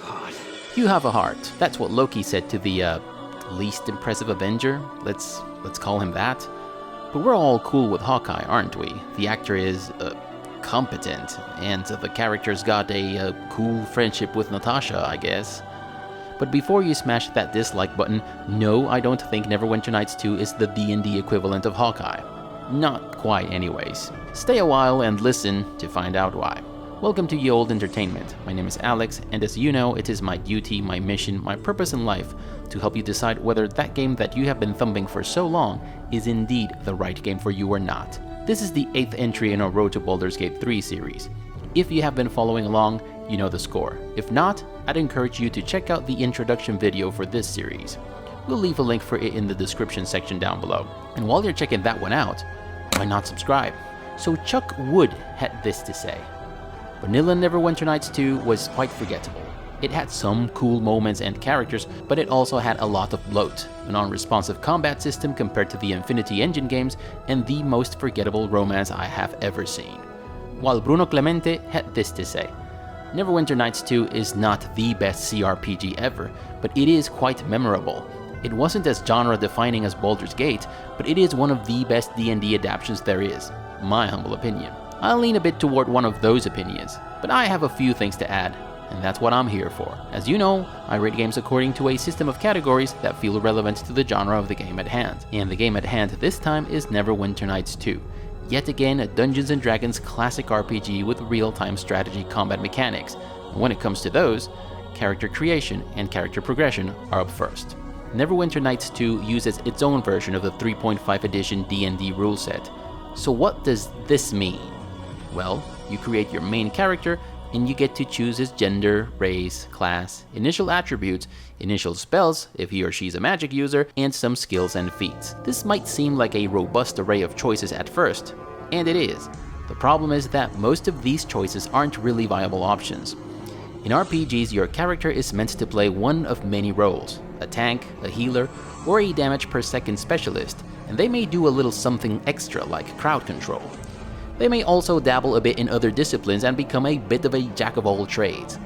God. You have a heart. That's what Loki said to the least impressive Avenger. Let's call him that. But we're all cool with Hawkeye, aren't we? The actor is competent, and the character's got a cool friendship with Natasha, I guess. But before you smash that dislike button, no, I don't think Neverwinter Nights 2 is the D&D equivalent of Hawkeye. Not quite anyways. Stay a while and listen to find out why. Welcome to Ye Olde Entertainment. My name is Alex, and as you know, it is my duty, my mission, my purpose in life to help you decide whether that game that you have been thumping for so long is indeed the right game for you or not. This is the 8th entry in our Road to Baldur's Gate 3 series. If you have been following along, you know the score. If not, I'd encourage you to check out the introduction video for this series. We'll leave a link for it in the description section down below. And while you're checking that one out, why not subscribe? So Chuck Wood had this to say. Vanilla Neverwinter Nights 2 was quite forgettable. It had some cool moments and characters, but it also had a lot of bloat, a non-responsive combat system compared to the Infinity Engine games, and the most forgettable romance I have ever seen. While Bruno Clemente had this to say. Neverwinter Nights 2 is not the best CRPG ever, but it is quite memorable. It wasn't as genre-defining as Baldur's Gate, but it is one of the best D&D adaptations there is, my humble opinion. I'll lean a bit toward one of those opinions, but I have a few things to add, and that's what I'm here for. As you know, I rate games according to a system of categories that feel relevant to the genre of the game at hand. And the game at hand this time is Neverwinter Nights 2. Yet again, a Dungeons & Dragons classic RPG with real-time strategy combat mechanics. And when it comes to those, character creation and character progression are up first. Neverwinter Nights 2 uses its own version of the 3.5 edition D&D rule set. So what does this mean? Well, you create your main character, and you get to choose his gender, race, class, initial attributes, initial spells if he or she's a magic user, and some skills and feats. This might seem like a robust array of choices at first, and it is. The problem is that most of these choices aren't really viable options. In RPGs, your character is meant to play one of many roles, a tank, a healer, or a damage per second specialist, and they may do a little something extra like crowd control. They may also dabble a bit in other disciplines and become a bit of a jack-of-all-trades.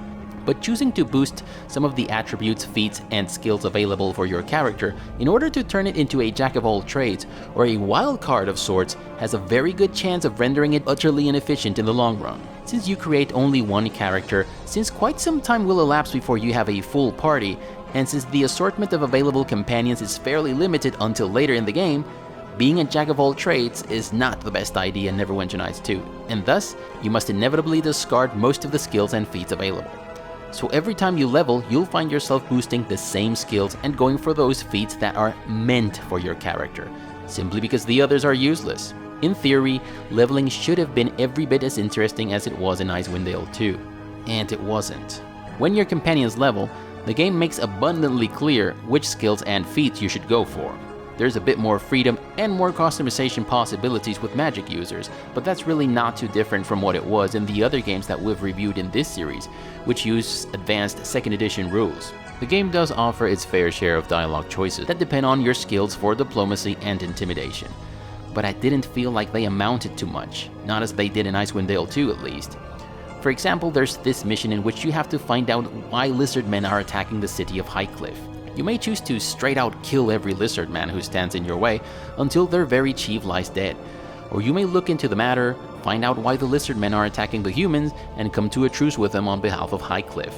But choosing to boost some of the attributes, feats, and skills available for your character in order to turn it into a jack-of-all-trades or a wild card of sorts has a very good chance of rendering it utterly inefficient in the long run. Since you create only one character, since quite some time will elapse before you have a full party, and since the assortment of available companions is fairly limited until later in the game, being a jack-of-all-trades is not the best idea in Neverwinter Nights 2, and thus, you must inevitably discard most of the skills and feats available. So every time you level, you'll find yourself boosting the same skills and going for those feats that are meant for your character, simply because the others are useless. In theory, leveling should have been every bit as interesting as it was in Icewind Dale 2, and it wasn't. When your companions level, the game makes abundantly clear which skills and feats you should go for. There's a bit more freedom and more customization possibilities with magic users, but that's really not too different from what it was in the other games that we've reviewed in this series, which use advanced 2nd edition rules. The game does offer its fair share of dialogue choices that depend on your skills for diplomacy and intimidation, but I didn't feel like they amounted to much, not as they did in Icewind Dale 2 at least. For example, there's this mission in which you have to find out why lizardmen are attacking the city of Highcliff. You may choose to straight out kill every lizard man who stands in your way until their very chief lies dead. Or you may look into the matter, find out why the lizard men are attacking the humans, and come to a truce with them on behalf of Highcliff.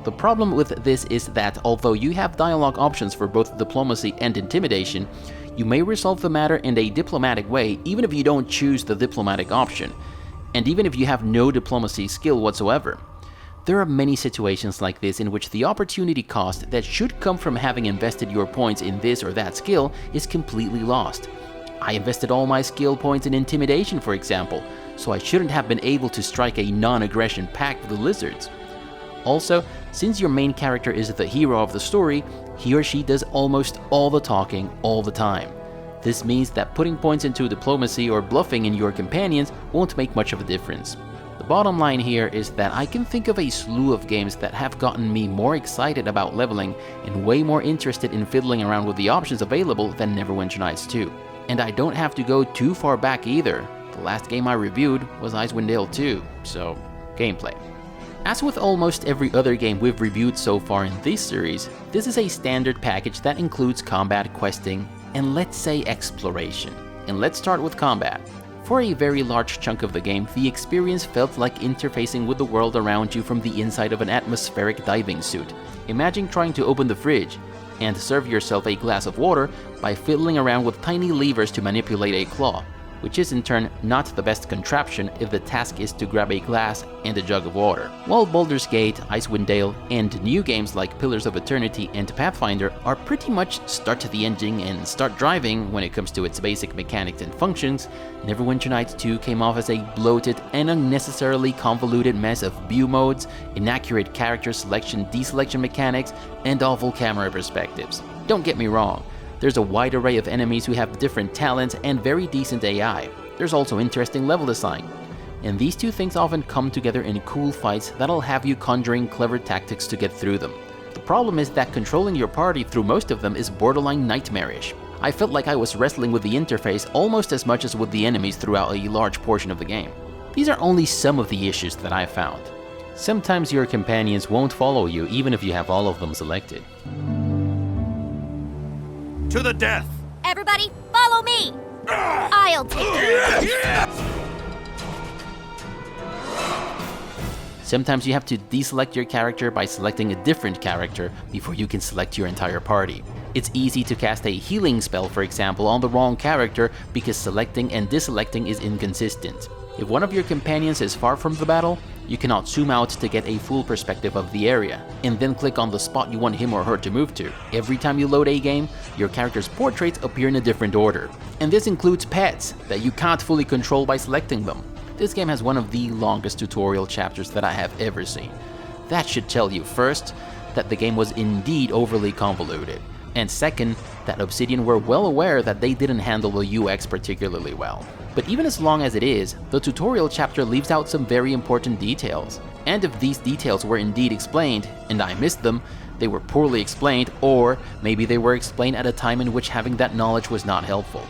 The problem with this is that although you have dialogue options for both diplomacy and intimidation, you may resolve the matter in a diplomatic way even if you don't choose the diplomatic option, and even if you have no diplomacy skill whatsoever. There are many situations like this in which the opportunity cost that should come from having invested your points in this or that skill is completely lost. I invested all my skill points in intimidation, for example, so I shouldn't have been able to strike a non-aggression pact with the lizards. Also, since your main character is the hero of the story, he or she does almost all the talking all the time. This means that putting points into diplomacy or bluffing in your companions won't make much of a difference. The bottom line here is that I can think of a slew of games that have gotten me more excited about leveling and way more interested in fiddling around with the options available than Neverwinter Nights 2. And I don't have to go too far back either. The last game I reviewed was Icewind Dale 2, so gameplay. As with almost every other game we've reviewed so far in this series, this is a standard package that includes combat, questing, and let's say exploration. And let's start with combat. For a very large chunk of the game, the experience felt like interfacing with the world around you from the inside of an atmospheric diving suit. Imagine trying to open the fridge and serve yourself a glass of water by fiddling around with tiny levers to manipulate a claw, which is in turn not the best contraption if the task is to grab a glass and a jug of water. While Baldur's Gate, Icewind Dale, and new games like Pillars of Eternity and Pathfinder are pretty much start the engine and start driving when it comes to its basic mechanics and functions, Neverwinter Nights 2 came off as a bloated and unnecessarily convoluted mess of view modes, inaccurate character selection deselection mechanics, and awful camera perspectives. Don't get me wrong, there's a wide array of enemies who have different talents and very decent AI. There's also interesting level design. And these two things often come together in cool fights that'll have you conjuring clever tactics to get through them. The problem is that controlling your party through most of them is borderline nightmarish. I felt like I was wrestling with the interface almost as much as with the enemies throughout a large portion of the game. These are only some of the issues that I found. Sometimes your companions won't follow you even if you have all of them selected. To the death! Everybody, follow me! I'll take it! Sometimes you have to deselect your character by selecting a different character before you can select your entire party. It's easy to cast a healing spell, for example, on the wrong character because selecting and deselecting is inconsistent. If one of your companions is far from the battle, you cannot zoom out to get a full perspective of the area, and then click on the spot you want him or her to move to. Every time you load a game, your character's portraits appear in a different order. And this includes pets that you can't fully control by selecting them. This game has one of the longest tutorial chapters that I have ever seen. That should tell you first, that the game was indeed overly convoluted, and second, that Obsidian were well aware that they didn't handle the UX particularly well. But even as long as it is, the tutorial chapter leaves out some very important details. And if these details were indeed explained, and I missed them, they were poorly explained, or maybe they were explained at a time in which having that knowledge was not helpful.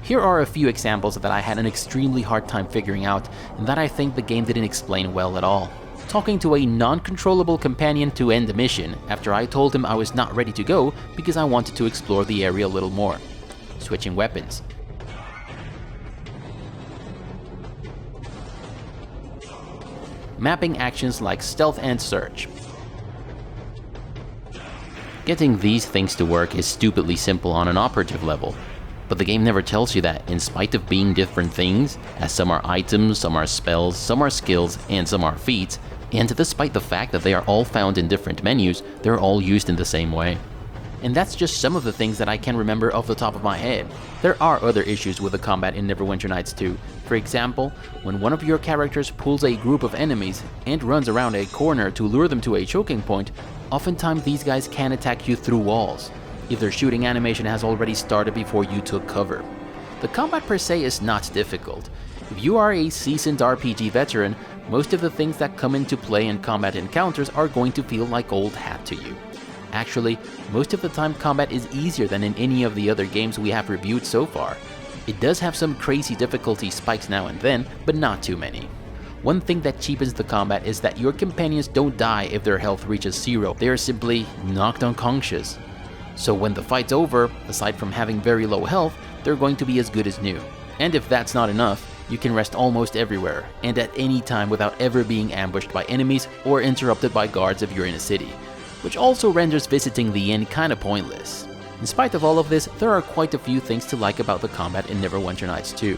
Here are a few examples that I had an extremely hard time figuring out, and that I think the game didn't explain well at all. Talking to a non-controllable companion to end the mission, after I told him I was not ready to go because I wanted to explore the area a little more. Switching weapons. Mapping actions like stealth and search. Getting these things to work is stupidly simple on an operative level, but the game never tells you that in spite of being different things, as some are items, some are spells, some are skills, and some are feats, and despite the fact that they are all found in different menus, they're all used in the same way. And that's just some of the things that I can remember off the top of my head. There are other issues with the combat in Neverwinter Nights 2. For example, when one of your characters pulls a group of enemies and runs around a corner to lure them to a choking point, oftentimes these guys can attack you through walls, if their shooting animation has already started before you took cover. The combat per se is not difficult. If you are a seasoned RPG veteran, most of the things that come into play in combat encounters are going to feel like old hat to you. Actually, most of the time combat is easier than in any of the other games we have reviewed so far. It does have some crazy difficulty spikes now and then, but not too many. One thing that cheapens the combat is that your companions don't die if their health reaches 0, they are simply knocked unconscious. So when the fight's over, aside from having very low health, they're going to be as good as new. And if that's not enough, you can rest almost everywhere, and at any time without ever being ambushed by enemies or interrupted by guards if you're in a city, which also renders visiting the inn kinda pointless. In spite of all of this, there are quite a few things to like about the combat in Neverwinter Nights 2.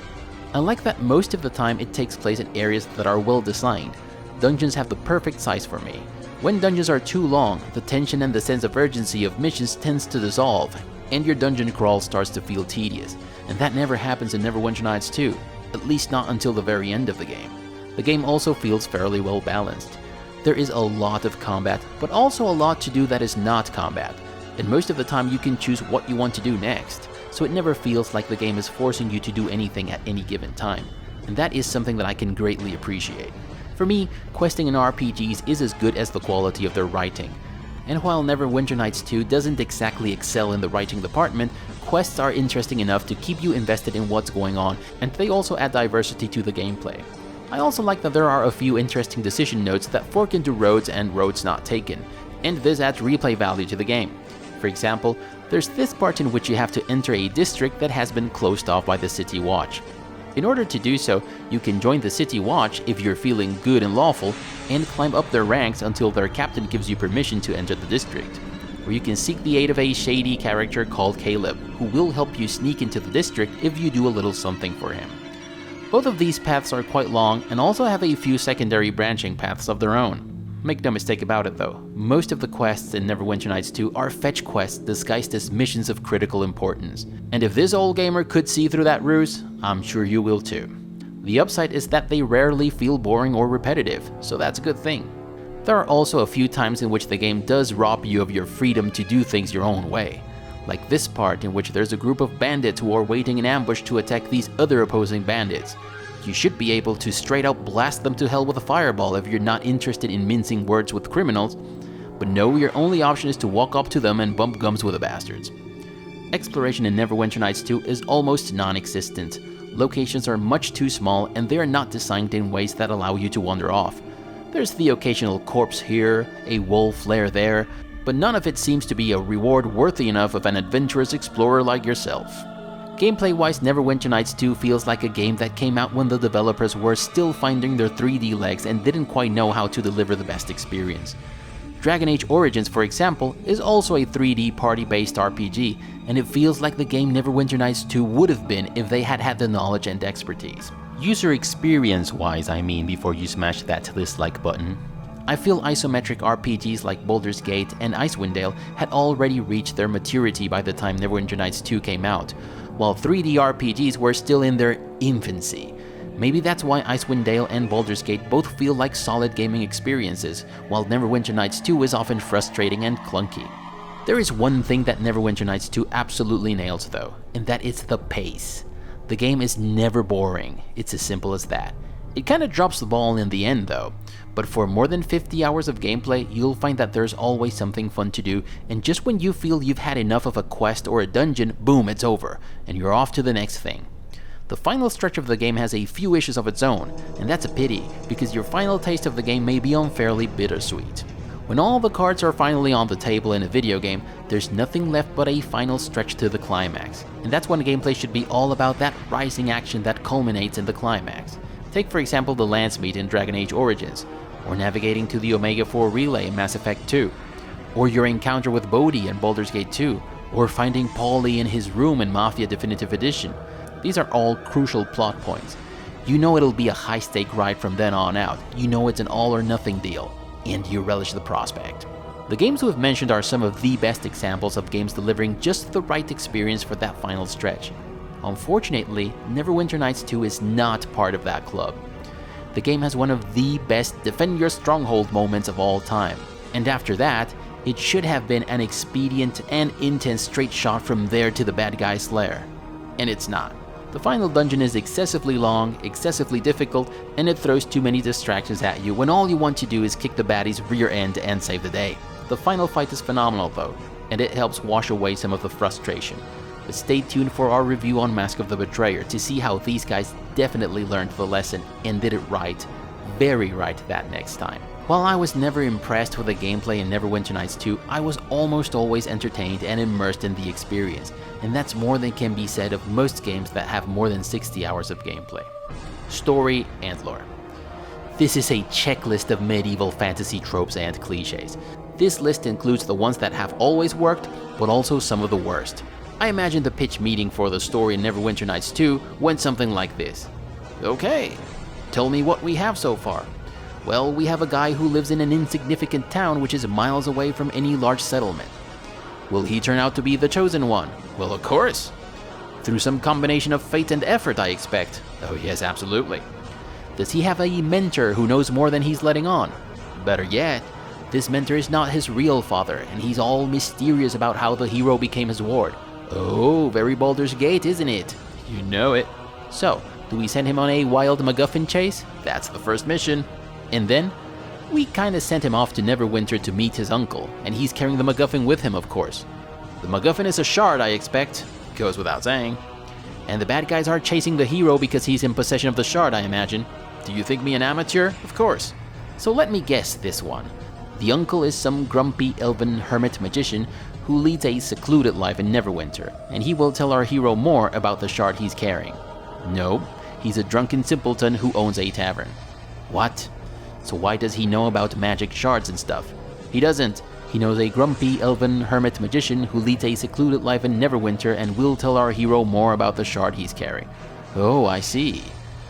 I like that most of the time it takes place in areas that are well designed. Dungeons have the perfect size for me. When dungeons are too long, the tension and the sense of urgency of missions tends to dissolve, and your dungeon crawl starts to feel tedious, and that never happens in Neverwinter Nights 2, at least not until the very end of the game. The game also feels fairly well balanced. There is a lot of combat, but also a lot to do that is not combat, and most of the time you can choose what you want to do next, so it never feels like the game is forcing you to do anything at any given time, and that is something that I can greatly appreciate. For me, questing in RPGs is as good as the quality of their writing, and while Neverwinter Nights 2 doesn't exactly excel in the writing department, quests are interesting enough to keep you invested in what's going on, and they also add diversity to the gameplay. I also like that there are a few interesting decision notes that fork into roads and roads not taken, and this adds replay value to the game. For example, there's this part in which you have to enter a district that has been closed off by the City Watch. In order to do so, you can join the City Watch if you're feeling good and lawful, and climb up their ranks until their captain gives you permission to enter the district. Or you can seek the aid of a shady character called Caleb, who will help you sneak into the district if you do a little something for him. Both of these paths are quite long and also have a few secondary branching paths of their own. Make no mistake about it though, most of the quests in Neverwinter Nights 2 are fetch quests disguised as missions of critical importance. And if this old gamer could see through that ruse, I'm sure you will too. The upside is that they rarely feel boring or repetitive, so that's a good thing. There are also a few times in which the game does rob you of your freedom to do things your own way. Like this part in which there's a group of bandits who are waiting in ambush to attack these other opposing bandits. You should be able to straight out blast them to hell with a fireball if you're not interested in mincing words with criminals, but no, your only option is to walk up to them and bump gums with the bastards. Exploration in Neverwinter Nights 2 is almost non-existent. Locations are much too small and they are not designed in ways that allow you to wander off. There's the occasional corpse here, a wolf lair there, but none of it seems to be a reward worthy enough of an adventurous explorer like yourself. Gameplay-wise, Neverwinter Nights 2 feels like a game that came out when the developers were still finding their 3D legs and didn't quite know how to deliver the best experience. Dragon Age Origins, for example, is also a 3D party-based RPG, and it feels like the game Neverwinter Nights 2 would have been if they had had the knowledge and expertise. User experience-wise, I mean, before you smash that dislike button. I feel isometric RPGs like Baldur's Gate and Icewind had already reached their maturity by the time Neverwinter Nights 2 came out, while 3D RPGs were still in their infancy. Maybe that's why Icewind and Baldur's Gate both feel like solid gaming experiences, while Neverwinter Nights 2 is often frustrating and clunky. There is one thing that Neverwinter Nights 2 absolutely nails though, and that is the pace. The game is never boring, it's as simple as that. It kinda drops the ball in the end though, but for more than 50 hours of gameplay, you'll find that there's always something fun to do, and just when you feel you've had enough of a quest or a dungeon, boom, it's over, and you're off to the next thing. The final stretch of the game has a few issues of its own, and that's a pity, because your final taste of the game may be unfairly bittersweet. When all the cards are finally on the table in a video game, there's nothing left but a final stretch to the climax, and that's when gameplay should be all about that rising action that culminates in the climax. Take for example the lance meet in Dragon Age Origins, or navigating to the Omega 4 relay in Mass Effect 2, or your encounter with Bodhi in Baldur's Gate 2, or finding Paulie in his room in Mafia Definitive Edition. These are all crucial plot points. You know it'll be a high-stake ride from then on out, you know it's an all-or-nothing deal, and you relish the prospect. The games we've mentioned are some of the best examples of games delivering just the right experience for that final stretch. Unfortunately, Neverwinter Nights 2 is not part of that club. The game has one of the best defend your stronghold moments of all time, and after that, it should have been an expedient and intense straight shot from there to the bad guy's lair. And it's not. The final dungeon is excessively long, excessively difficult, and it throws too many distractions at you when all you want to do is kick the baddie's rear end and save the day. The final fight is phenomenal though, and it helps wash away some of the frustration. But stay tuned for our review on Mask of the Betrayer to see how these guys definitely learned the lesson and did it right, very right that next time. While I was never impressed with the gameplay in Neverwinter Nights 2, I was almost always entertained and immersed in the experience, and that's more than can be said of most games that have more than 60 hours of gameplay. Story and lore. This is a checklist of medieval fantasy tropes and cliches. This list includes the ones that have always worked, but also some of the worst. I imagine the pitch meeting for the story in Neverwinter Nights 2 went something like this. Okay, tell me what we have so far. Well, we have a guy who lives in an insignificant town which is miles away from any large settlement. Will he turn out to be the chosen one? Well, of course. Through some combination of fate and effort, I expect. Oh yes, absolutely. Does he have a mentor who knows more than he's letting on? Better yet, this mentor is not his real father, and he's all mysterious about how the hero became his ward. Oh, very Baldur's Gate, isn't it? You know it. So, do we send him on a wild MacGuffin chase? That's the first mission. And then, we kinda sent him off to Neverwinter to meet his uncle, and he's carrying the MacGuffin with him, of course. The MacGuffin is a shard, I expect. Goes without saying. And the bad guys are chasing the hero because he's in possession of the shard, I imagine. Do you think me an amateur? Of course. So let me guess this one. The uncle is some grumpy elven hermit magician who leads a secluded life in Neverwinter, and he will tell our hero more about the shard he's carrying. No, he's a drunken simpleton who owns a tavern. What? So why does he know about magic shards and stuff? He doesn't. He knows a grumpy elven hermit magician who leads a secluded life in Neverwinter and will tell our hero more about the shard he's carrying. Oh, I see.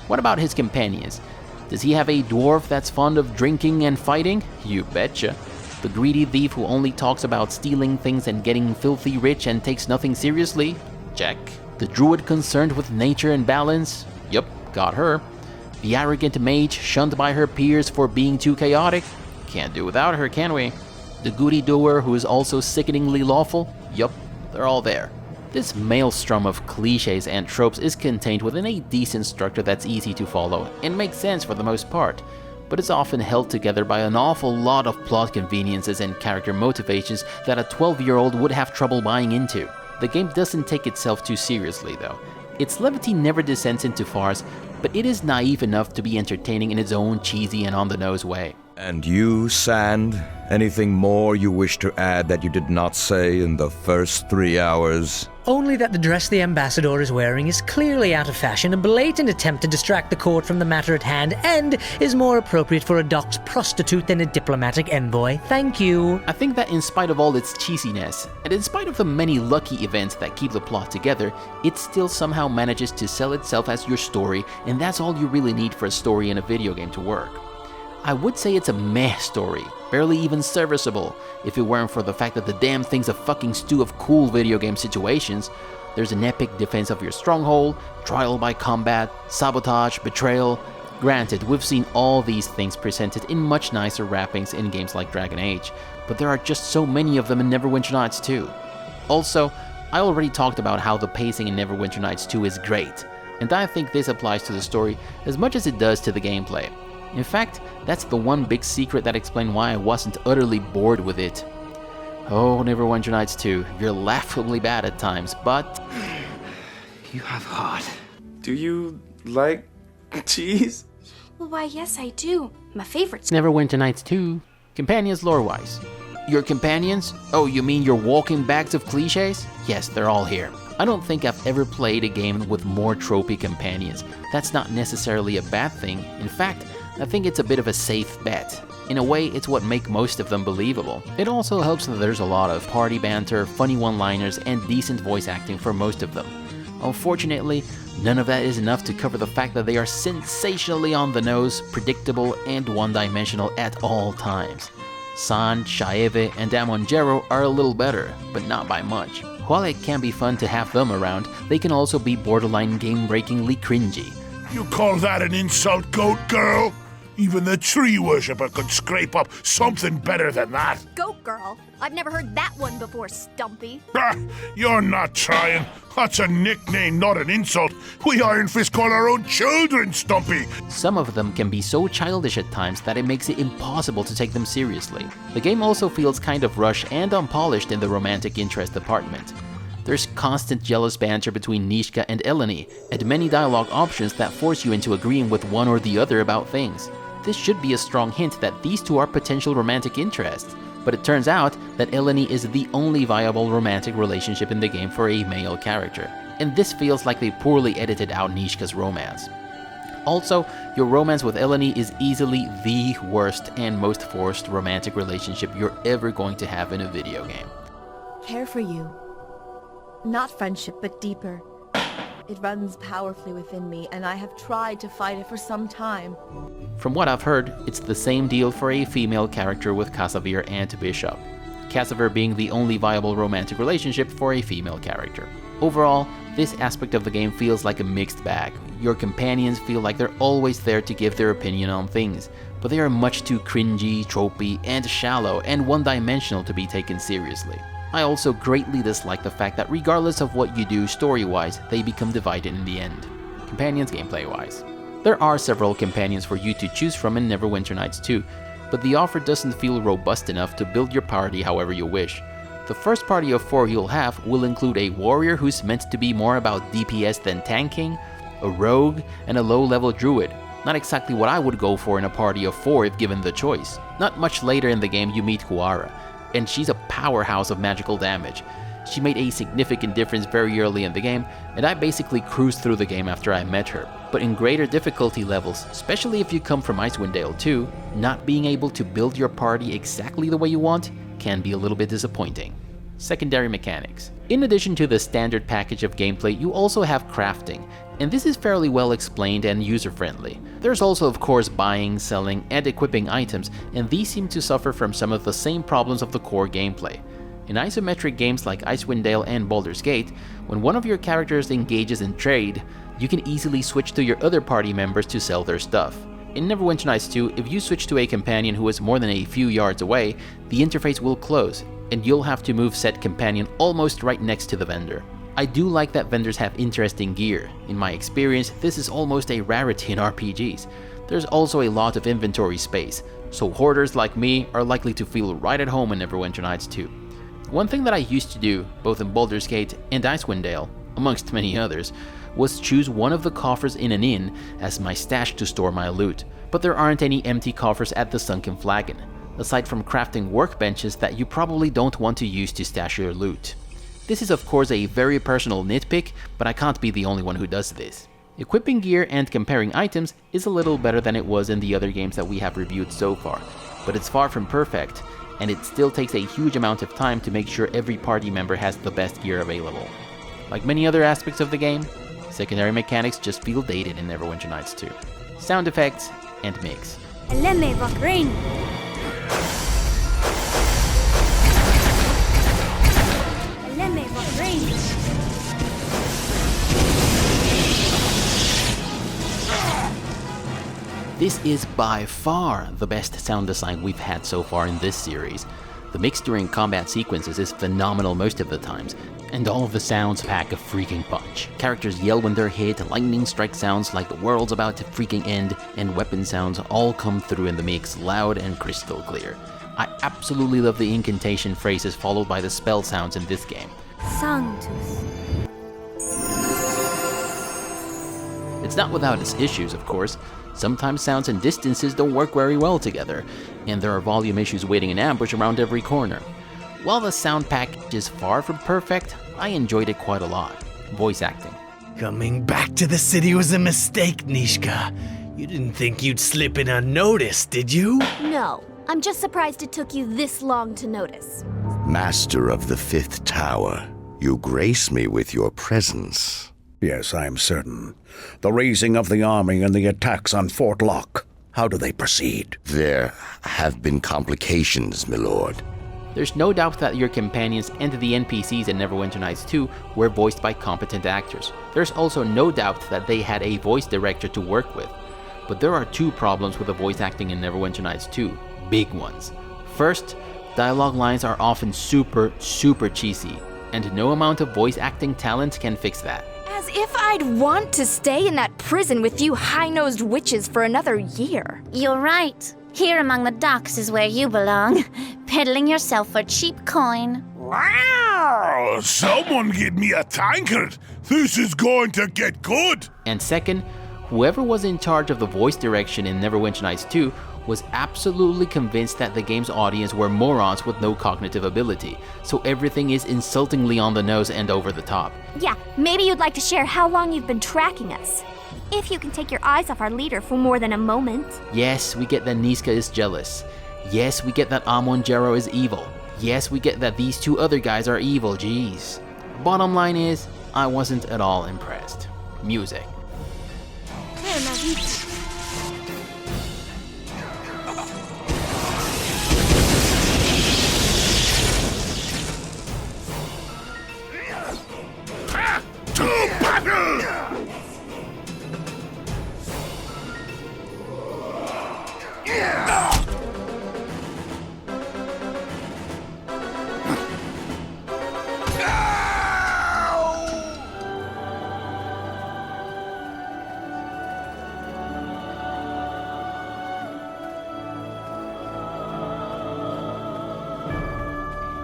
What about his companions? Does he have a dwarf that's fond of drinking and fighting? You betcha. The greedy thief who only talks about stealing things and getting filthy rich and takes nothing seriously? Check. The druid concerned with nature and balance? Yup, got her. The arrogant mage shunned by her peers for being too chaotic? Can't do without her, can we? The goody doer who is also sickeningly lawful? Yup, they're all there. This maelstrom of cliches and tropes is contained within a decent structure that's easy to follow and makes sense for the most part, but is often held together by an awful lot of plot conveniences and character motivations that a 12-year-old would have trouble buying into. The game doesn't take itself too seriously though. Its levity never descends into farce, but it is naive enough to be entertaining in its own cheesy and on-the-nose way. And you, Sand? Anything more you wish to add that you did not say in the first 3 hours? Only that the dress the ambassador is wearing is clearly out of fashion, a blatant attempt to distract the court from the matter at hand, and is more appropriate for a docked prostitute than a diplomatic envoy. Thank you. I think that in spite of all its cheesiness, and in spite of the many lucky events that keep the plot together, it still somehow manages to sell itself as your story, and that's all you really need for a story in a video game to work. I would say it's a meh story, barely even serviceable, if it weren't for the fact that the damn thing's a fucking stew of cool video game situations. There's an epic defense of your stronghold, trial by combat, sabotage, betrayal. Granted, we've seen all these things presented in much nicer wrappings in games like Dragon Age, but there are just so many of them in Neverwinter Nights 2. Also, I already talked about how the pacing in Neverwinter Nights 2 is great, and I think this applies to the story as much as it does to the gameplay. In fact, that's the one big secret that explained why I wasn't utterly bored with it. Oh, Neverwinter Nights 2, you're laughably bad at times, but... You have heart. Do you like cheese? Well, why, yes, I do. My favorite. Neverwinter Nights 2, companions lore-wise. Your companions? Oh, you mean your walking bags of cliches? Yes, they're all here. I don't think I've ever played a game with more tropey companions. That's not necessarily a bad thing. In fact, I think it's a bit of a safe bet. In a way, it's what makes most of them believable. It also helps that there's a lot of party banter, funny one-liners, and decent voice acting for most of them. Unfortunately, none of that is enough to cover the fact that they are sensationally on the nose, predictable, and one-dimensional at all times. San, Shaeve, and Damonjero are a little better, but not by much. While it can be fun to have them around, they can also be borderline game-breakingly cringy. You call that an insult, goat girl? Even the tree worshipper could scrape up something better than that. Goat girl? I've never heard that one before, Stumpy. You're not trying. That's a nickname, not an insult. We Iron Fist call our own children Stumpy. Some of them can be so childish at times that it makes it impossible to take them seriously. The game also feels kind of rushed and unpolished in the romantic interest department. There's constant jealous banter between Nishka and Eleni, and many dialogue options that force you into agreeing with one or the other about things. This should be a strong hint that these two are potential romantic interests, but it turns out that Eleni is the only viable romantic relationship in the game for a male character, and this feels like they poorly edited out Nishka's romance. Also, your romance with Eleni is easily the worst and most forced romantic relationship you're ever going to have in a video game. Care for you. Not friendship, but deeper. It runs powerfully within me, and I have tried to fight it for some time. From what I've heard, it's the same deal for a female character with Cassavir and Bishop. Cassavir being the only viable romantic relationship for a female character. Overall, this aspect of the game feels like a mixed bag. Your companions feel like they're always there to give their opinion on things, but they are much too cringy, tropey, and shallow and one-dimensional to be taken seriously. I also greatly dislike the fact that regardless of what you do story-wise, they become divided in the end. Companions gameplay-wise. There are several companions for you to choose from in Neverwinter Nights 2, but the offer doesn't feel robust enough to build your party however you wish. The first party of 4 you'll have will include a warrior who's meant to be more about DPS than tanking, a rogue, and a low-level druid. Not exactly what I would go for in a party of 4 if given the choice. Not much later in the game you meet Huara, and she's a powerhouse of magical damage. She made a significant difference very early in the game, and I basically cruised through the game after I met her. But in greater difficulty levels, especially if you come from Icewind Dale 2, not being able to build your party exactly the way you want can be a little bit disappointing. Secondary mechanics. In addition to the standard package of gameplay, you also have crafting, and this is fairly well explained and user-friendly. There's also of course buying, selling, and equipping items, and these seem to suffer from some of the same problems of the core gameplay. In isometric games like Icewind Dale and Baldur's Gate, when one of your characters engages in trade, you can easily switch to your other party members to sell their stuff. In Neverwinter Nights 2, if you switch to a companion who is more than a few yards away, the interface will close, and you'll have to move said companion almost right next to the vendor. I do like that vendors have interesting gear. In my experience, this is almost a rarity in RPGs. There's also a lot of inventory space, so hoarders like me are likely to feel right at home in Neverwinter Nights 2. One thing that I used to do, both in Baldur's Gate and Icewind Dale, amongst many others, was choose one of the coffers in an inn as my stash to store my loot. But there aren't any empty coffers at the Sunken Flagon, aside from crafting workbenches that you probably don't want to use to stash your loot. This is of course a very personal nitpick, but I can't be the only one who does this. Equipping gear and comparing items is a little better than it was in the other games that we have reviewed so far, but it's far from perfect, and it still takes a huge amount of time to make sure every party member has the best gear available. Like many other aspects of the game, secondary mechanics just feel dated in Neverwinter Nights 2. Sound effects and mix. Eleme Vakrin. Eleme Vakrin. This is by far the best sound design we've had so far in this series. The mix during combat sequences is phenomenal most of the times, and all of the sounds pack a freaking punch. Characters yell when they're hit, lightning strike sounds like the world's about to freaking end, and weapon sounds all come through in the mix loud and crystal clear. I absolutely love the incantation phrases followed by the spell sounds in this game. Sanctus. It's not without its issues, of course. Sometimes sounds and distances don't work very well together, and there are volume issues waiting in ambush around every corner. While the sound package is far from perfect, I enjoyed it quite a lot. Voice acting. Coming back to the city was a mistake, Nishka. You didn't think you'd slip in unnoticed, did you? No, I'm just surprised it took you this long to notice. Master of the Fifth Tower, you grace me with your presence. Yes, I am certain. The raising of the army and the attacks on Fort Locke, how do they proceed? There have been complications, my lord. There's no doubt that your companions and the NPCs in Neverwinter Nights 2 were voiced by competent actors. There's also no doubt that they had a voice director to work with. But there are two problems with the voice acting in Neverwinter Nights 2, big ones. First, dialogue lines are often super cheesy, and no amount of voice acting talent can fix that. As if I'd want to stay in that prison with you high-nosed witches for another year. You're right. Here among the docks is where you belong, peddling yourself for cheap coin. Wow! Someone get me a tankard! This is going to get good! And second, whoever was in charge of the voice direction in Neverwinter Nights 2 was absolutely convinced that the game's audience were morons with no cognitive ability, so everything is insultingly on the nose and over the top. Yeah, maybe you'd like to share how long you've been tracking us. If you can take your eyes off our leader for more than a moment. Yes, we get that Niska is jealous. Yes, we get that Amon Jero is evil. Yes, we get that these two other guys are evil, jeez. Bottom line is, I wasn't at all impressed. Music. To battle!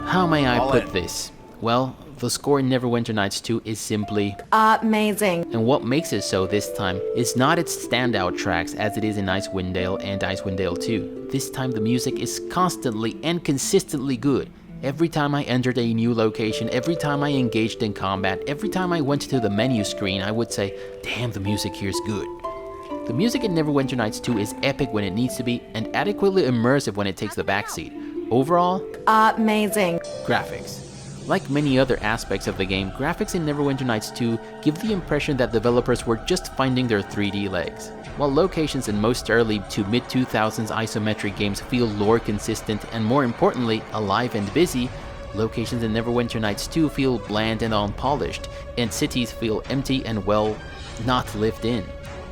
How may I put this? Well, The score in Neverwinter Nights 2 is simply amazing. And what makes it so this time is not its standout tracks as it is in Icewind Dale and Icewind Dale 2. This time the music is constantly and consistently good. Every time I entered a new location, every time I engaged in combat, every time I went to the menu screen, I would say, damn, the music here is good. The music in Neverwinter Nights 2 is epic when it needs to be and adequately immersive when it takes the backseat. Overall, amazing. Graphics. Like many other aspects of the game, graphics in Neverwinter Nights 2 give the impression that developers were just finding their 3D legs. While locations in most early to mid-2000s isometric games feel lore consistent and more importantly, alive and busy, locations in Neverwinter Nights 2 feel bland and unpolished, and cities feel empty and, well, not lived in.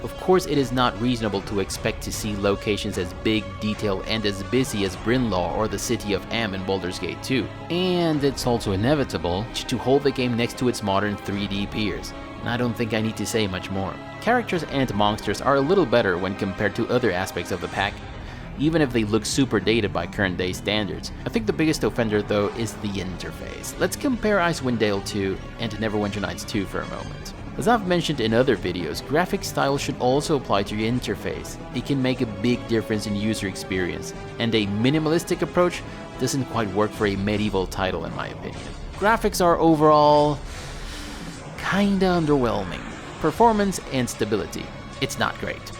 Of course, it is not reasonable to expect to see locations as big, detailed, and as busy as Brynlaw or the city of Am in Baldur's Gate 2. And it's also inevitable to hold the game next to its modern 3D peers. And I don't think I need to say much more. Characters and monsters are a little better when compared to other aspects of the pack, even if they look super dated by current day standards. I think the biggest offender though is the interface. Let's compare Icewind Dale 2 and Neverwinter Nights 2 for a moment. As I've mentioned in other videos, graphic style should also apply to your interface. It can make a big difference in user experience, and a minimalistic approach doesn't quite work for a medieval title in my opinion. Graphics are overall kinda underwhelming. Performance and stability, it's not great.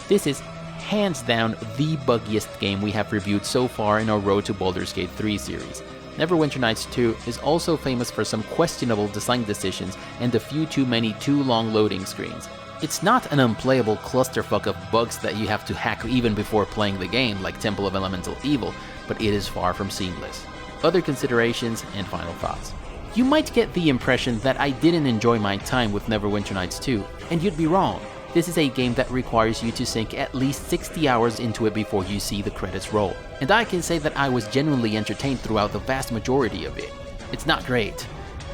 This is hands down the buggiest game we have reviewed so far in our Road to Baldur's Gate 3 series. Neverwinter Nights 2 is also famous for some questionable design decisions and a few too many too long loading screens. It's not an unplayable clusterfuck of bugs that you have to hack even before playing the game like Temple of Elemental Evil, but it is far from seamless. Other considerations and final thoughts. You might get the impression that I didn't enjoy my time with Neverwinter Nights 2, and you'd be wrong. This is a game that requires you to sink at least 60 hours into it before you see the credits roll. And I can say that I was genuinely entertained throughout the vast majority of it. It's not great.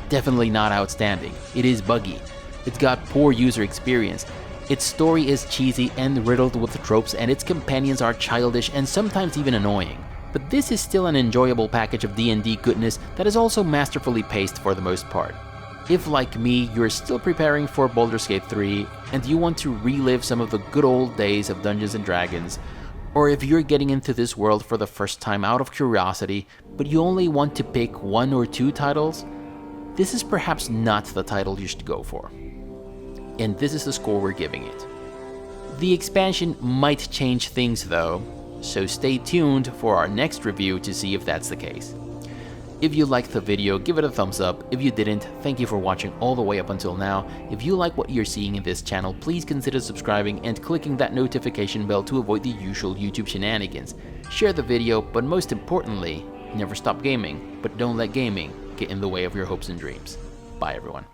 Definitely not outstanding. It is buggy. It's got poor user experience. Its story is cheesy and riddled with tropes, and its companions are childish and sometimes even annoying. But this is still an enjoyable package of D&D goodness that is also masterfully paced for the most part. If, like me, you're still preparing for Baldur's Gate 3 and you want to relive some of the good old days of Dungeons & Dragons, or if you're getting into this world for the first time out of curiosity, but you only want to pick 1 or 2 titles, this is perhaps not the title you should go for. And this is the score we're giving it. The expansion might change things though, so stay tuned for our next review to see if that's the case. If you liked the video, give it a thumbs up. If you didn't, thank you for watching all the way up until now. If you like what you're seeing in this channel, please consider subscribing and clicking that notification bell to avoid the usual YouTube shenanigans. Share the video, but most importantly, never stop gaming, but don't let gaming get in the way of your hopes and dreams. Bye everyone.